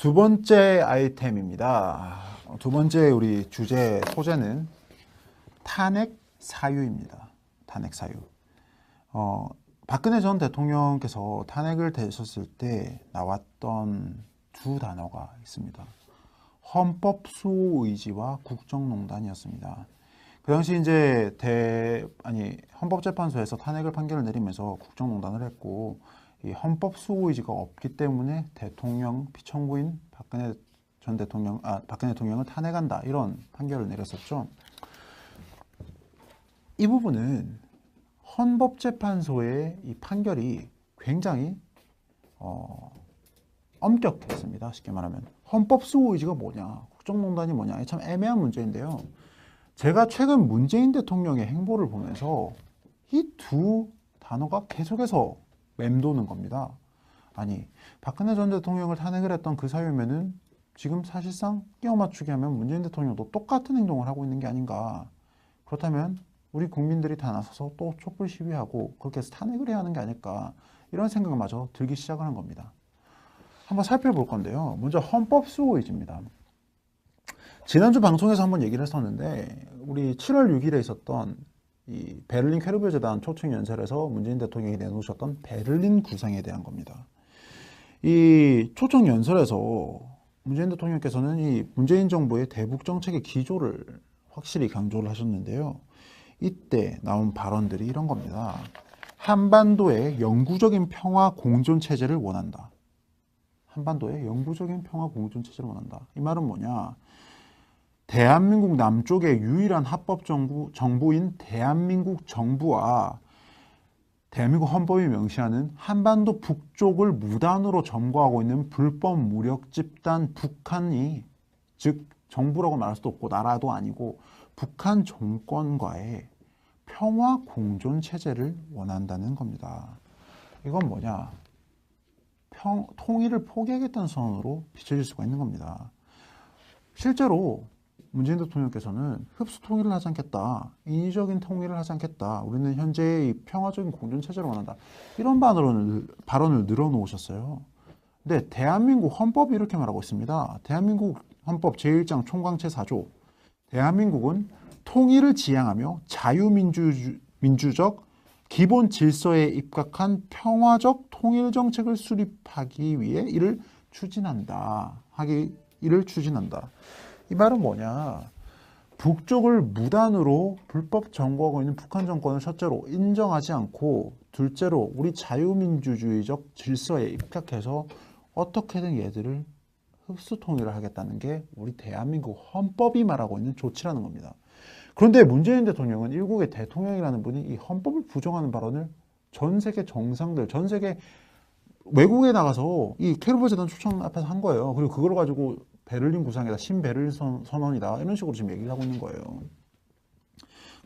두 번째 아이템입니다. 두 번째 우리 주제 소재는 탄핵 사유입니다. 탄핵 사유. 박근혜 전 대통령께서 탄핵을 되셨을 때 나왔던 두 단어가 있습니다. 헌법 수호 의지와 국정농단이었습니다. 그 당시 이제 헌법재판소에서 탄핵을 판결을 내리면서 국정농단을 했고, 이 헌법 수호 의지가 없기 때문에 대통령 피청구인 박근혜 대통령을 탄핵한다, 이런 판결을 내렸었죠. 이 부분은 헌법재판소의 이 판결이 굉장히 엄격했습니다. 쉽게 말하면 헌법 수호 의지가 뭐냐, 국정농단이 뭐냐, 참 애매한 문제인데요. 제가 최근 문재인 대통령의 행보를 보면서 이 두 단어가 계속해서 맴도는 겁니다. 아니, 박근혜 전 대통령을 탄핵을 했던 그 사유면은 지금 사실상 끼워 맞추기 하면 문재인 대통령도 똑같은 행동을 하고 있는 게 아닌가. 그렇다면 우리 국민들이 다 나서서 또 촛불 시위하고 그렇게 해서 탄핵을 해야 하는 게 아닐까, 이런 생각마저 들기 시작을 한 겁니다. 한번 살펴볼 건데요. 먼저 헌법 수호 의지입니다. 지난주 방송에서 한번 얘기를 했었는데, 우리 7월 6일에 있었던 이 베를린 퀘르베 재단 초청 연설에서 문재인 대통령이 내놓으셨던 베를린 구상에 대한 겁니다. 이 초청 연설에서 문재인 대통령께서는 이 문재인 정부의 대북 정책의 기조를 확실히 강조를 하셨는데요. 이때 나온 발언들이 이런 겁니다. 한반도의 영구적인 평화 공존 체제를 원한다. 한반도의 영구적인 평화 공존 체제를 원한다. 이 말은 뭐냐? 대한민국 남쪽의 유일한 합법 정부인 대한민국 정부와 대한민국 헌법이 명시하는 한반도 북쪽을 무단으로 점거하고 있는 불법 무력 집단 북한이, 즉 정부라고 말할 수도 없고 나라도 아니고 북한 정권과의 평화 공존 체제를 원한다는 겁니다. 이건 뭐냐? 통일을 포기하겠다는 선언으로 비춰질 수가 있는 겁니다. 실제로 문재인 대통령께서는 흡수 통일을 하지 않겠다, 인위적인 통일을 하지 않겠다, 우리는 현재의 평화적인 공존 체제를 원한다, 이런 발언을 늘어놓으셨어요. 근데 대한민국 헌법이 이렇게 말하고 있습니다. 대한민국 헌법 제1장 총강 제4조, 대한민국은 통일을 지향하며 자유민주적 기본 질서에 입각한 평화적 통일 정책을 수립하기 위해 이를 추진한다. 이 말은 뭐냐? 북쪽을 무단으로 불법 점거하고 있는 북한 정권을 첫째로 인정하지 않고, 둘째로 우리 자유민주주의적 질서에 입각해서 어떻게든 얘들을 흡수 통일을 하겠다는 게 우리 대한민국 헌법이 말하고 있는 조치라는 겁니다. 그런데 문재인 대통령은 일국의 대통령이라는 분이 이 헌법을 부정하는 발언을 전 세계 정상들, 전 세계 외국에 나가서 이 퀘르베 재단 초청 앞에서 한 거예요. 그리고 그걸 가지고 베를린 구상이다, 신베를린 선언이다, 이런 식으로 지금 얘기를 하고 있는 거예요.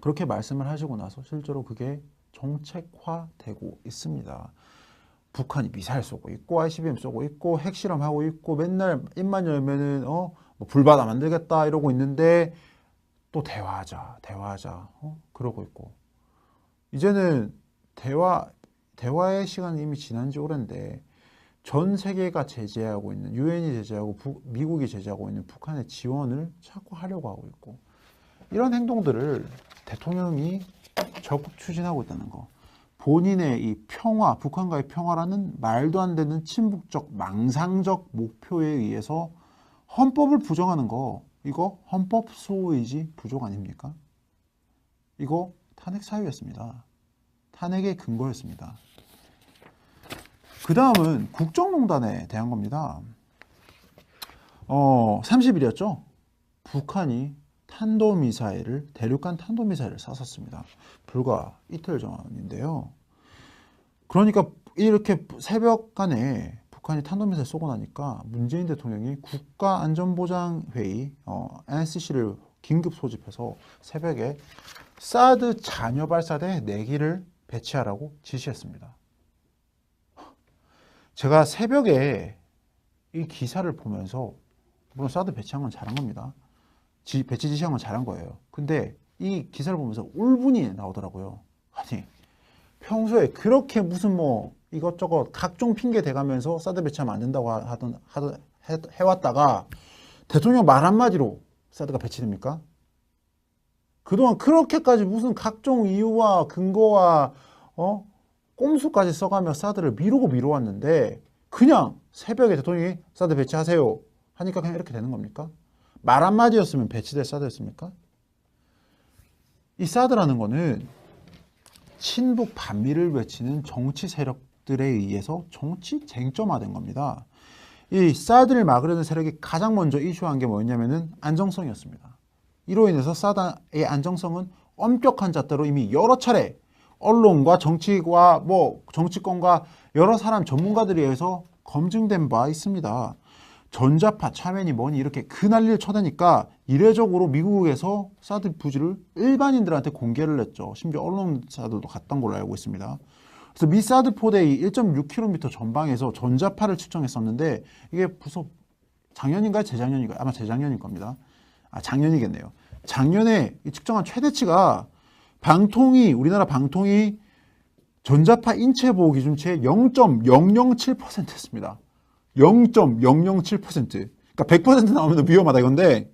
그렇게 말씀을 하시고 나서 실제로 그게 정책화되고 있습니다. 북한이 미사일 쏘고 있고 ICBM 쏘고 있고 핵실험하고 있고 맨날 입만 열면은 뭐 불바다 만들겠다 이러고 있는데 또 대화하자 그러고 있고, 이제는 대화의 시간이 이미 지난 지 오랜데 전 세계가 제재하고 있는, 유엔이 제재하고 미국이 제재하고 있는 북한의 지원을 자꾸 하려고 하고 있고, 이런 행동들을 대통령이 적극 추진하고 있다는 거, 본인의 이 평화, 북한과의 평화라는 말도 안 되는 친북적 망상적 목표에 의해서 헌법을 부정하는 거, 이거 헌법 수호 의지 부족 아닙니까? 이거 탄핵 사유였습니다. 탄핵의 근거였습니다. 그 다음은 국정농단에 대한 겁니다. 30일이었죠? 북한이 대륙간 탄도미사일을 쐈었습니다. 불과 이틀 전인데요. 그러니까 이렇게 새벽간에 북한이 탄도미사일 쏘고 나니까 문재인 대통령이 국가안전보장회의 NSC를 긴급 소집해서 새벽에 사드 잔여 발사대 4기를 배치하라고 지시했습니다. 제가 새벽에 이 기사를 보면서, 물론 사드 배치한 건 잘한 겁니다. 배치 지시한 건 잘한 거예요. 근데 이 기사를 보면서 울분이 나오더라고요. 아니, 평소에 그렇게 무슨 이것저것 각종 핑계 대가면서 사드 배치하면 안 된다고 해왔다가 대통령 말 한마디로 사드가 배치됩니까? 그동안 그렇게까지 무슨 각종 이유와 근거와 꼼수까지 써가며 사드를 미루고 미뤄왔는데 그냥 새벽에 대통령이 사드 배치하세요 하니까 그냥 이렇게 되는 겁니까? 말 한마디였으면 배치될 사드였습니까? 이 사드라는 거는 친북 반미를 외치는 정치 세력들에 의해서 정치 쟁점화된 겁니다. 이 사드를 막으려는 세력이 가장 먼저 이슈한 게 뭐였냐면은 안정성이었습니다. 이로 인해서 사드의 안정성은 엄격한 잣대로 이미 여러 차례 언론과 정치와 정치권과 여러 사람 전문가들에 의해서 검증된 바 있습니다. 전자파 참여니 뭐니 이렇게 그 난리를 쳐대니까 이례적으로 미국에서 사드 부지를 일반인들한테 공개를 했죠. 심지어 언론사들도 갔던 걸로 알고 있습니다. 그래서 미 사드 포대의 1.6km 전방에서 전자파를 측정했었는데 이게 벌써 작년인가요? 재작년인가요? 아마 재작년일 겁니다. 작년이겠네요. 작년에 이 측정한 최대치가 우리나라 방통위 전자파 인체 보호 기준치의 0.007%였습니다. 0.007%. 그러니까 100% 나오면 위험하다 이건데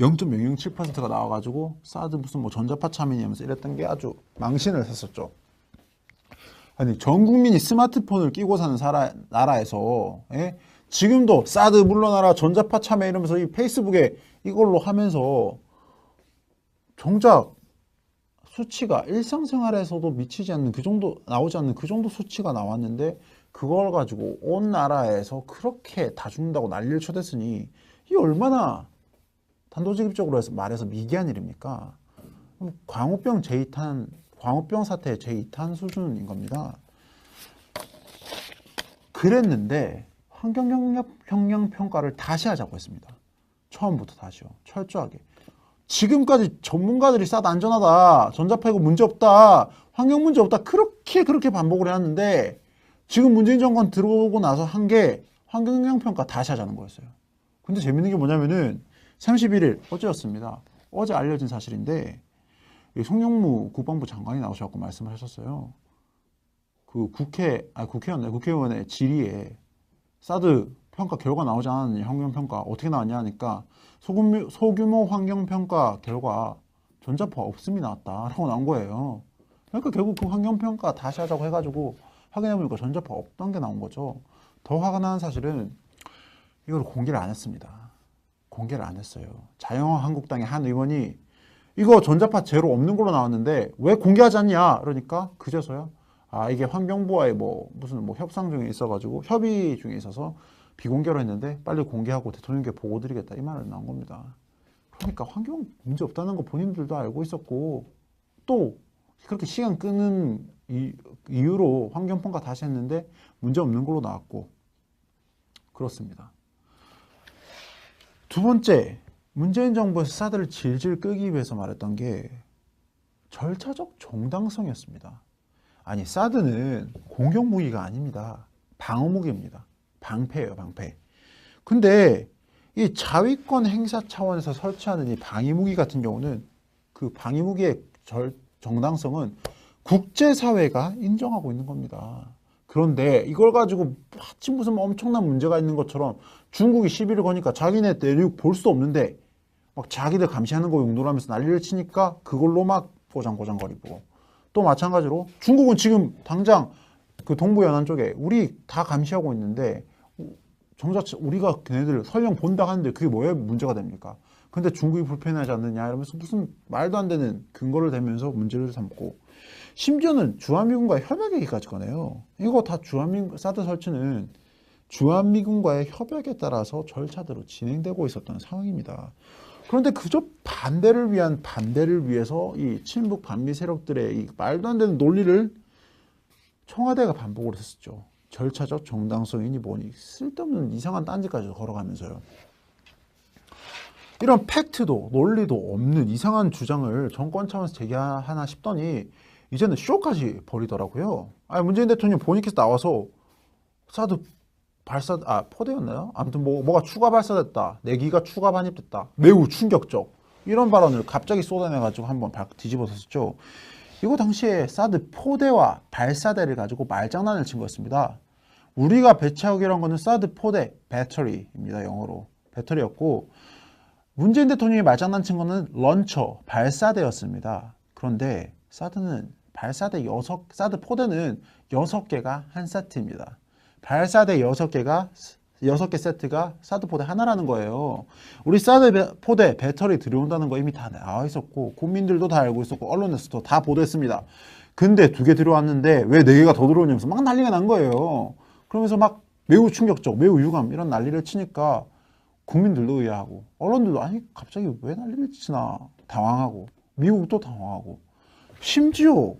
0.007%가 나와가지고 사드 무슨 전자파 참여냐면서 이랬던 게 아주 망신을 했었죠. 아니 전 국민이 스마트폰을 끼고 사는 나라에서 지금도 사드 물러나라 전자파 참여 이러면서 이 페이스북에 이걸로 하면서 정작 수치가 일상생활에서도 미치지 않는 그 정도 나오지 않는 그 정도 수치가 나왔는데 그걸 가지고 온 나라에서 그렇게 다 죽는다고 난리를 쳐댔으니 이게 얼마나 단도직입적으로 말해서 미개한 일입니까? 광우병 사태 제2탄 수준인 겁니다. 그랬는데 환경영향평가를 다시 하자고 했습니다. 처음부터 다시요. 철저하게. 지금까지 전문가들이 사드 안전하다, 전자파 이거 문제없다, 환경 문제없다 그렇게 반복을 해왔는데 지금 문재인 정권 들어오고 나서 한 게 환경영향평가 다시 하자는 거였어요. 근데 재밌는 게 뭐냐면은 31일 어제였습니다. 어제 알려진 사실인데 송영무 국방부 장관이 나오셔서 말씀을 하셨어요. 그 국회의원의 질의에 사드 평가 결과 나오지 않았느냐, 환경평가 어떻게 나왔냐 하니까 소규모 환경평가 결과 전자파 없음이 나왔다라고 나온 거예요. 그러니까 결국 그 환경평가 다시 하자고 해가지고 확인해보니까 전자파 없던 게 나온 거죠. 더 화가 나는 사실은 이걸 공개를 안 했습니다. 공개를 안 했어요. 자유한국당의 한 의원이 이거 전자파 제로 없는 걸로 나왔는데 왜 공개하지 않냐? 그러니까 그제서야 이게 환경부와의 무슨 협상 중에 있어가지고 협의 중에 있어서 비공개로 했는데 빨리 공개하고 대통령께 보고 드리겠다 이 말을 나온 겁니다. 그러니까 환경 문제 없다는 거 본인들도 알고 있었고 또 그렇게 시간 끄는 이유로 환경평가 다시 했는데 문제 없는 걸로 나왔고 그렇습니다. 두 번째, 문재인 정부에서 사드를 질질 끄기 위해서 말했던 게 절차적 정당성이었습니다. 아니 사드는 공격무기가 아닙니다. 방어무기입니다. 방패예요, 방패. 근데 이 자위권 행사 차원에서 설치하는 이 방위무기 같은 경우는 그 방위무기의 정당성은 국제사회가 인정하고 있는 겁니다. 그런데 이걸 가지고 마치 무슨 엄청난 문제가 있는 것처럼 중국이 시비를 거니까 자기네 내륙 볼 수 없는데 막 자기들 감시하는 거 용도로 하면서 난리를 치니까 그걸로 막 고장고장거리고 또 마찬가지로 중국은 지금 당장 그 동부 연안 쪽에 우리 다 감시하고 있는데 정작 우리가 걔네들 설령 본다 하는데 그게 뭐에 문제가 됩니까? 근데 중국이 불편하지 않느냐 이러면서 무슨 말도 안 되는 근거를 대면서 문제를 삼고 심지어는 주한미군과의 협약 얘기까지 꺼내요. 이거 다 사드 설치는 주한미군과의 협약에 따라서 절차대로 진행되고 있었던 상황입니다. 그런데 그저 반대를 위해서 이 친북 반미 세력들의 이 말도 안 되는 논리를 청와대가 반복을 했었죠. 절차적 정당성이니 뭐니 쓸데없는 이상한 딴지까지 걸어가면서요. 이런 팩트도 논리도 없는 이상한 주장을 정권 차원에서 제기하나 싶더니 이제는 쇼까지 벌이더라고요. 문재인 대통령 본인께서 나와서 사드 포대였나요? 아무튼 뭐가 추가 발사됐다. 내기가 추가 반입됐다. 매우 충격적. 이런 발언을 갑자기 쏟아내가지고 한번 뒤집어섰죠. 이거 당시에 사드 포대와 발사대를 가지고 말장난을 친 거였습니다. 우리가 배치하기로 한 거는 사드 포대 배터리입니다. 영어로 배터리였고, 문재인 대통령이 말장난친 거는 런처 발사대였습니다. 그런데 사드는 사드 포대는 6개가 한 세트입니다. 발사대 6개 세트가 사드 포대 하나라는 거예요. 우리 사드 포대 배터리 들여온다는 거 이미 다 나와 있었고, 국민들도 다 알고 있었고, 언론에서도 다 보도했습니다. 근데 2개 들어왔는데 왜 4개가 더 들어오냐면서 막 난리가 난 거예요. 그러면서 막 매우 충격적, 매우 유감 이런 난리를 치니까 국민들도 의아하고, 언론들도 아니 갑자기 왜 난리를 치나 당황하고, 미국도 당황하고, 심지어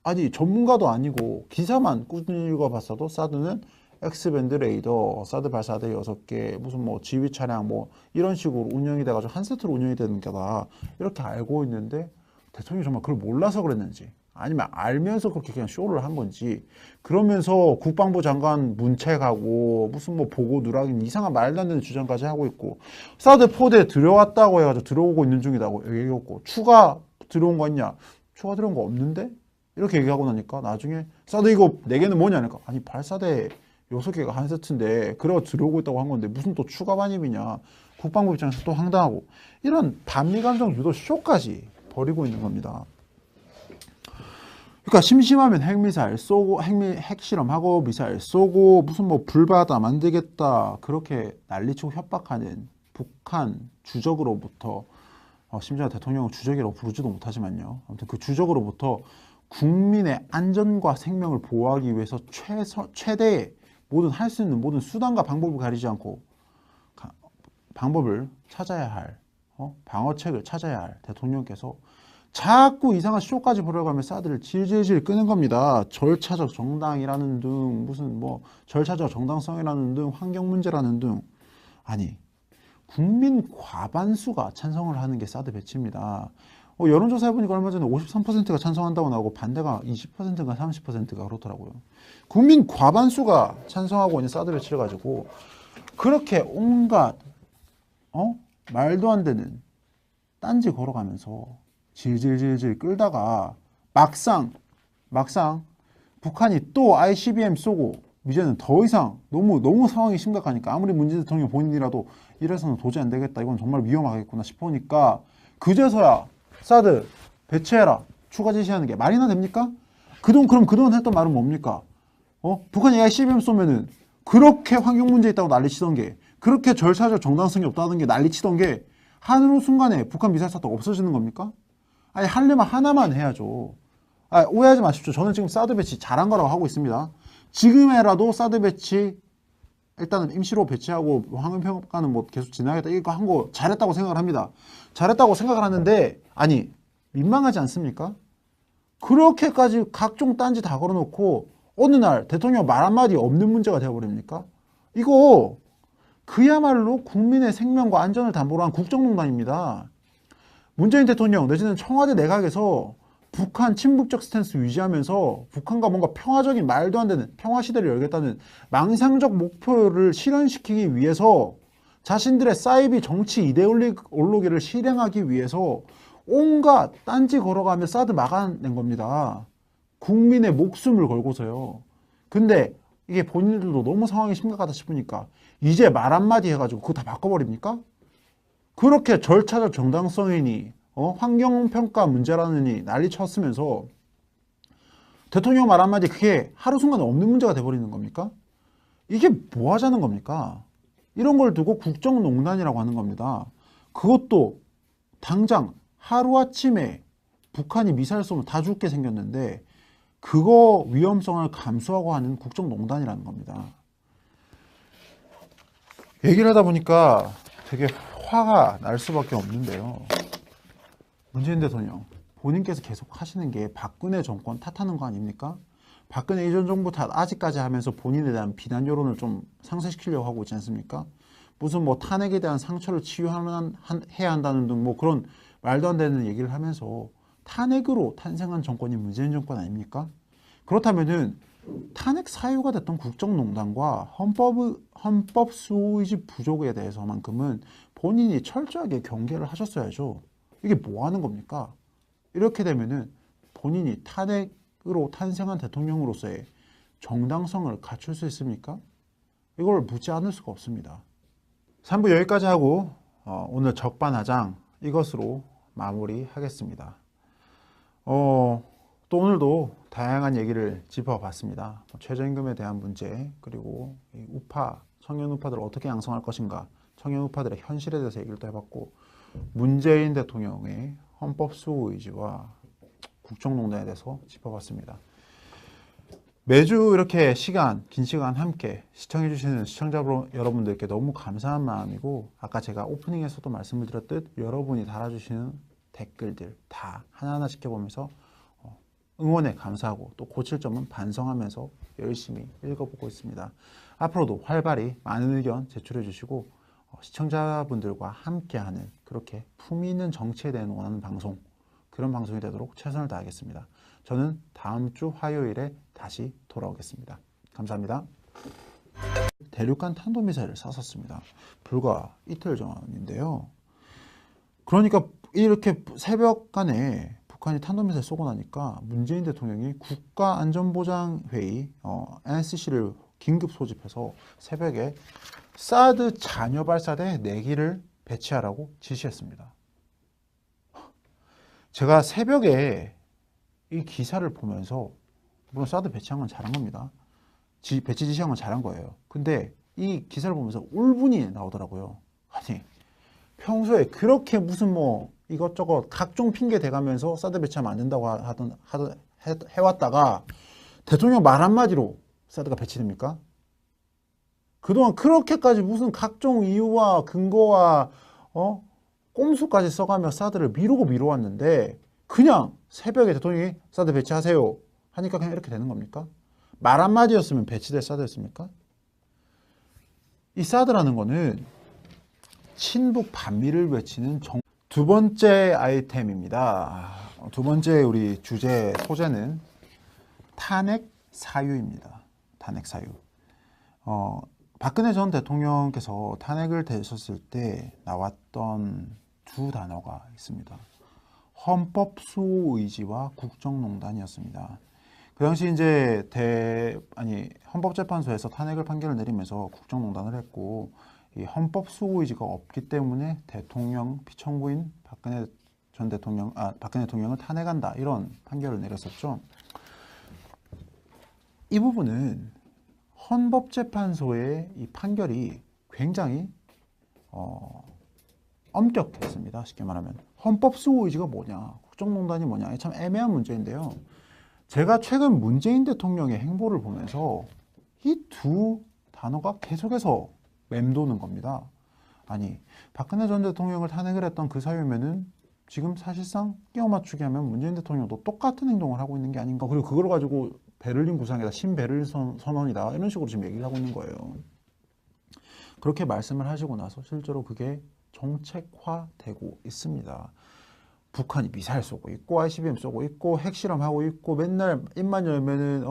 아니 전문가도 아니고 기사만 꾸준히 읽어봤어도 사드는 X밴드 레이더, 사드 발사대 6개, 무슨 뭐 지휘 차량 뭐 이런 식으로 운영이 돼가지고 한 세트로 운영이 되는 거다 이렇게 알고 있는데, 대통령이 정말 그걸 몰라서 그랬는지 아니면 알면서 그렇게 그냥 쇼를 한 건지, 그러면서 국방부 장관 문책하고 무슨 뭐 보고 누락인 이상한 말도 안 되는 주장까지 하고 있고, 사드 포대 들어왔다고 해가지고 들어오고 있는 중이라고 얘기했고, 추가 들어온 거 있냐? 추가 들어온 거 없는데? 이렇게 얘기하고 나니까 나중에 사드 이거 4개는 뭐냐니까, 아니 발사대 6개가 한 세트인데 그래가 들어오고 있다고 한 건데 무슨 또 추가 반입이냐. 국방부 입장에서 또 황당하고, 이런 반미감정 유도 쇼까지 벌이고 있는 겁니다. 그러니까 심심하면 핵미사일 쏘고 핵실험하고 미사일 쏘고 무슨 뭐 불바다 만들겠다 그렇게 난리치고 협박하는 북한 주적으로부터, 심지어 대통령은 주적이라고 부르지도 못하지만요, 아무튼 그 주적으로부터 국민의 안전과 생명을 보호하기 위해서 최대의 모든 할 수 있는 모든 수단과 방법을 가리지 않고 방법을 찾아야 할, 방어책을 찾아야 할 대통령께서 자꾸 이상한 쇼까지 벌여가며 사드를 질질질 끄는 겁니다. 절차적 정당이라는 등, 무슨 뭐 절차적 정당성이라는 등, 환경 문제라는 등. 아니, 국민 과반수가 찬성을 하는 게 사드 배치입니다. 여론조사 해보니까 얼마 전에 53%가 찬성한다고 나오고 반대가 20%가 30%가 그렇더라고요. 국민 과반수가 찬성하고 있는 사드 배치를 가지고 그렇게 온갖 말도 안 되는 딴지 걸어가면서 질질질질 끌다가 막상 북한이 또 ICBM 쏘고 이제는 더 이상 너무 상황이 심각하니까, 아무리 문재인 대통령 본인이라도 이래서는 도저히 안 되겠다, 이건 정말 위험하겠구나 싶으니까 그제서야 사드 배치해라 추가 지시하는 게 말이나 됩니까? 그럼 그동안 했던 말은 뭡니까? 북한이 ICBM 쏘면은 그렇게 환경 문제 있다고 난리치던 게, 그렇게 절차적 정당성이 없다는 게 난리치던 게 하루 순간에 북한 미사일 사태가 없어지는 겁니까? 아니 하려면 하나만 해야죠. 오해하지 마십시오. 저는 지금 사드 배치 잘한 거라고 하고 있습니다. 지금에라도 사드 배치 일단은 임시로 배치하고 환경평가는 뭐 계속 진행하겠다 이거 한 거 잘했다고 생각을 합니다. 잘했다고 생각을 하는데, 아니 민망하지 않습니까? 그렇게까지 각종 딴지 다 걸어놓고 어느 날 대통령 말 한마디 없는 문제가 되어버립니까? 이거 그야말로 국민의 생명과 안전을 담보로 한 국정농단입니다. 문재인 대통령 내지는 청와대 내각에서 북한 친북적 스탠스 유지하면서 북한과 뭔가 평화적인 말도 안 되는 평화 시대를 열겠다는 망상적 목표를 실현시키기 위해서 자신들의 사이비 정치 이데올로기를 실행하기 위해서 온갖 딴지 걸어가며 사드 막아낸 겁니다. 국민의 목숨을 걸고서요. 근데 이게 본인들도 너무 상황이 심각하다 싶으니까 이제 말 한마디 해가지고 그거 다 바꿔버립니까? 그렇게 절차적 정당성이니 환경평가 문제라느니 난리 쳤으면서 대통령 말 한마디 그게 하루 순간에 없는 문제가 돼버리는 겁니까? 이게 뭐 하자는 겁니까? 이런 걸 두고 국정농단이라고 하는 겁니다. 그것도 당장 하루아침에 북한이 미사일 쏘면 다 죽게 생겼는데 그거 위험성을 감수하고 하는 국정농단이라는 겁니다. 얘기를 하다 보니까 되게 화가 날 수밖에 없는데요. 문재인 대통령 본인께서 계속 하시는 게 박근혜 정권 탓하는 거 아닙니까? 박근혜 이전 정부 탓 아직까지 하면서 본인에 대한 비난 여론을 좀 상쇄시키려고 하고 있지 않습니까? 무슨 뭐 탄핵에 대한 상처를 치유해야 한다는 등 뭐 그런 말도 안 되는 얘기를 하면서 탄핵으로 탄생한 정권이 문재인 정권 아닙니까? 그렇다면은 탄핵 사유가 됐던 국정농단과 헌법 수호의지 부족에 대해서만큼은 본인이 철저하게 경계를 하셨어야죠. 이게 뭐 하는 겁니까? 이렇게 되면은 본인이 탄핵으로 탄생한 대통령으로서의 정당성을 갖출 수 있습니까? 이걸 묻지 않을 수가 없습니다. 3부 여기까지 하고 오늘 적반하장 이것으로 마무리하겠습니다. 또 오늘도 다양한 얘기를 짚어봤습니다. 최저임금에 대한 문제, 그리고 이 우파, 청년 우파들을 어떻게 양성할 것인가, 청년 우파들의 현실에 대해서 얘기를 또 해봤고, 문재인 대통령의 헌법 수호 의지와 국정농단에 대해서 짚어봤습니다. 매주 이렇게 긴 시간 함께 시청해주시는 시청자 여러분들께 너무 감사한 마음이고, 아까 제가 오프닝에서도 말씀을 드렸듯 여러분이 달아주시는 댓글들 다 하나하나 지켜보면서 응원에 감사하고 또 고칠 점은 반성하면서 열심히 읽어보고 있습니다. 앞으로도 활발히 많은 의견 제출해 주시고 시청자분들과 함께하는 그렇게 품위 있는 정치에 대해 원하는 방송, 그런 방송이 되도록 최선을 다하겠습니다. 저는 다음 주 화요일에 다시 돌아오겠습니다. 감사합니다. 대륙간 탄도미사일을 쐈었습니다. 불과 이틀 전인데요. 그러니까 이렇게 새벽간에 북한이 탄도미사일 쏘고 나니까 문재인 대통령이 국가안전보장회의 NSC를 긴급 소집해서 새벽에 사드 잔여 발사대 4기를 배치하라고 지시했습니다. 제가 새벽에 이 기사를 보면서, 물론 사드 배치한 건 잘한 겁니다. 배치 지시한 건 잘한 거예요. 근데 이 기사를 보면서 울분이 나오더라고요. 아니, 평소에 그렇게 무슨 이것저것 각종 핑계 대가면서 사드 배치하면 안 된다고 해왔다가 대통령 말 한마디로 사드가 배치됩니까? 그동안 그렇게까지 무슨 각종 이유와 근거와 꼼수까지 써가며 사드를 미루고 그냥 새벽에 대통령이 사드 배치하세요 하니까 그냥 이렇게 되는 겁니까? 말 한마디였으면 배치될 사드였습니까? 이 사드라는 거는 친북 반미를 외치는 두 번째 아이템입니다. 두 번째 우리 주제 소재는 탄핵 사유입니다. 탄핵 사유. 박근혜 전 대통령께서 탄핵을 되셨을 때 나왔던 두 단어가 있습니다. 헌법 수호 의지와 국정농단이었습니다. 그 당시 이제 헌법재판소에서 탄핵을 판결을 내리면서 국정농단을 했고, 이 헌법 수호 의지가 없기 때문에 대통령 피청구인 박근혜 대통령을 탄핵한다, 이런 판결을 내렸었죠. 이 부분은 헌법재판소의 이 판결이 굉장히 엄격했습니다. 쉽게 말하면 헌법 수호 의지가 뭐냐, 국정농단이 뭐냐, 참 애매한 문제인데요. 제가 최근 문재인 대통령의 행보를 보면서 이 두 단어가 계속해서 맴도는 겁니다. 아니, 박근혜 전 대통령을 탄핵을 했던 그 사유면은 지금 사실상 끼워 맞추기 하면 문재인 대통령도 똑같은 행동을 하고 있는 게 아닌가, 그리고 그걸 가지고 베를린 구상이다, 신베를린 선언이다, 이런 식으로 지금 얘기를 하고 있는 거예요. 그렇게 말씀을 하시고 나서 실제로 그게 정책화되고 있습니다. 북한이 미사일 쏘고 있고 ICBM 쏘고 있고 핵실험하고 있고 맨날 입만 열면은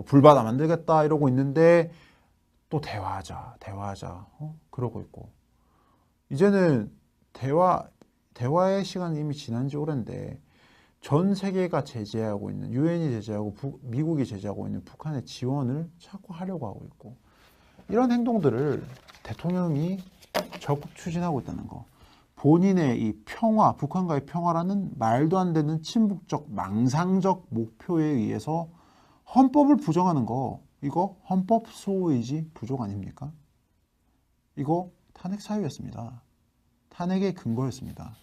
불바다 만들겠다 이러고 있는데 또 대화하자 그러고 있고, 이제는 대화의 시간이 이미 지난 지 오랜데 전 세계가 제재하고 있는, 유엔이 제재하고 미국이 제재하고 있는 북한의 지원을 자꾸 하려고 하고 있고, 이런 행동들을 대통령이 적극 추진하고 있다는 거, 본인의 이 평화, 북한과의 평화라는 말도 안 되는 친북적 망상적 목표에 의해서 헌법을 부정하는 거, 이거 헌법 수호 의지 부족 아닙니까? 이거 탄핵 사유였습니다. 탄핵의 근거였습니다.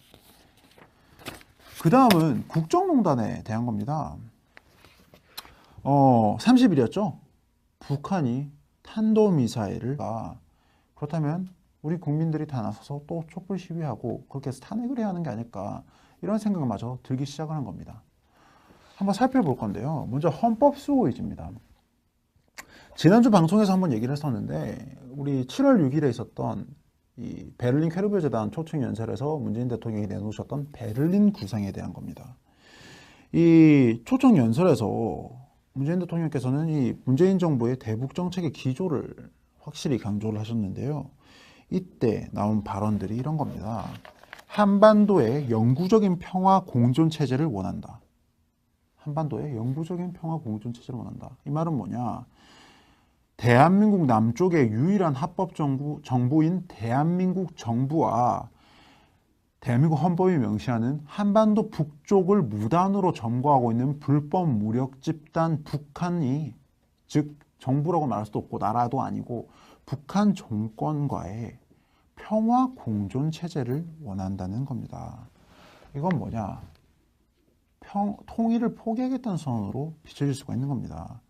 그 다음은 국정농단에 대한 겁니다. 30일이었죠? 북한이 탄도미사일을, 그렇다면 우리 국민들이 다 나서서 또 촛불 시위하고 그렇게 해서 탄핵을 해야 하는 게 아닐까, 이런 생각마저 들기 시작을 한 겁니다. 한번 살펴볼 건데요. 먼저 헌법 수호 의지입니다. 지난주 방송에서 한번 얘기를 했었는데, 우리 7월 6일에 있었던 이 베를린 퀘르베 재단 초청 연설에서 문재인 대통령이 내놓으셨던 베를린 구상에 대한 겁니다. 이 초청 연설에서 문재인 대통령께서는 이 문재인 정부의 대북 정책의 기조를 확실히 강조를 하셨는데요. 이때 나온 발언들이 이런 겁니다. 한반도의 영구적인 평화 공존 체제를 원한다. 한반도의 영구적인 평화 공존 체제를 원한다. 이 말은 뭐냐? 대한민국 남쪽의 유일한 합법 정부인 대한민국 정부와 대한민국 헌법이 명시하는 한반도 북쪽을 무단으로 점거하고 있는 불법 무력 집단 북한이, 즉 정부라고 말할 수도 없고 나라도 아니고 북한 정권과의 평화 공존 체제를 원한다는 겁니다. 이건 뭐냐? 통일을 포기하겠다는 선언으로 비춰질 수가 있는 겁니다.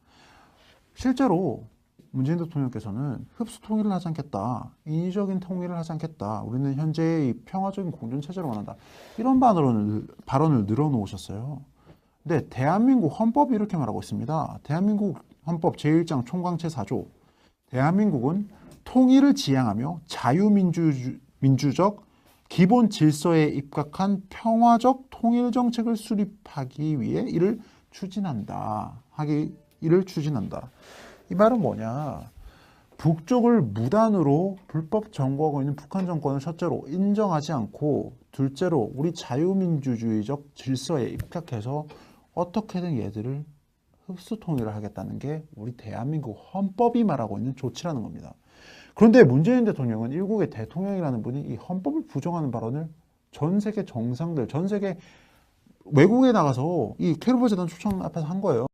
실제로 문재인 대통령께서는 흡수 통일을 하지 않겠다, 인위적인 통일을 하지 않겠다, 우리는 현재의 평화적인 공존 체제를 원한다, 이런 발언을 늘어놓으셨어요. 근데 대한민국 헌법이 이렇게 말하고 있습니다. 대한민국 헌법 제1장 총강 제4조, 대한민국은 통일을 지향하며 자유민주적 기본 질서에 입각한 평화적 통일 정책을 수립하기 위해 이를 추진한다. 이 말은 뭐냐? 북쪽을 무단으로 불법 점거하고 있는 북한 정권을 첫째로 인정하지 않고, 둘째로 우리 자유민주주의적 질서에 입각해서 어떻게든 얘들을 흡수 통일을 하겠다는 게 우리 대한민국 헌법이 말하고 있는 조치라는 겁니다. 그런데 문재인 대통령은 일국의 대통령이라는 분이 이 헌법을 부정하는 발언을 전 세계 정상들, 전 세계 외국에 나가서 이 캐르보 재단 초청 앞에서 한 거예요.